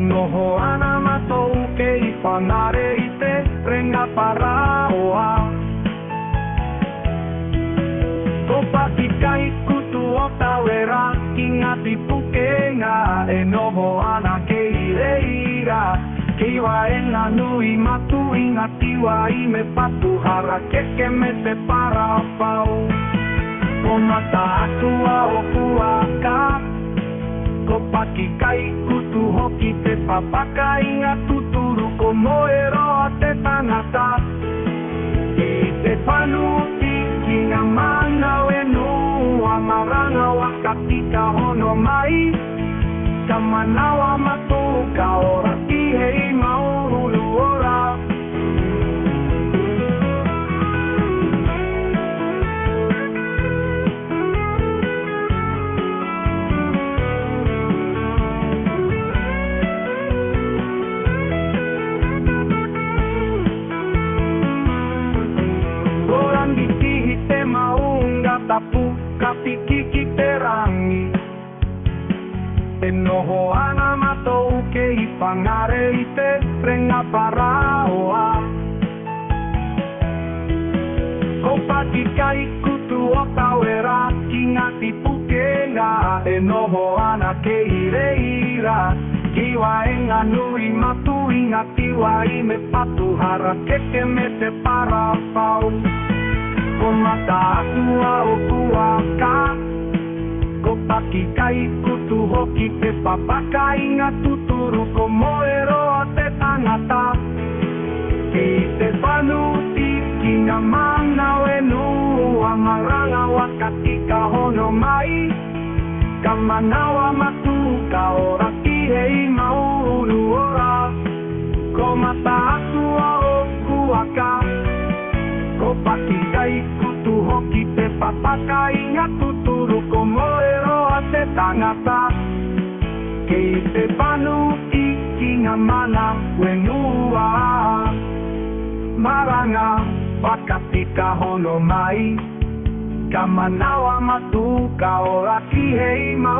noho ana matou ke I whanare I te renga paraoa. Ko paki kai kutu o tawera ki ngā tipukenga e noho ana ke I reira. Ki waenga nui matu I ngā tiwa I me patuhara keke me te parapau. Ko mata atua o kuaka ko paki kai kutu hoki te papaka I ngā tuturu ko moero a te tangata. I te whanuti ki ngā mana wenua maranga wakati ka hono mai. Ka manawa matou ka ora ki hei maururu ora. Tapu kapiki ki te rangi e noho ana matou ke I whangare I te renga paraoa. Ko paki kai kutu o tawera ki ngā tipukenga e noho ana ke I reira. Ki waenga nui matu I ngā tiwa I me patuhara keke me te parapau. Ko mata atua o kuaka ko paki kai kutu hoki te papaka I ngā tuturu ko moero a te tangata. Ki te whanuti ki ngā mana wenua maranga wakati ka hono mai. Ka manawa matu ka ora ki hei mauru ora. Ko mata atua o kuaka ko paki kai kutu hoki te papaka I ngā tuturu ko moero a te tangata. Ki te whanuti ki ngā mana wenua maranga wakati ka hono mai. Ka manawa matu ka ora ki hei mau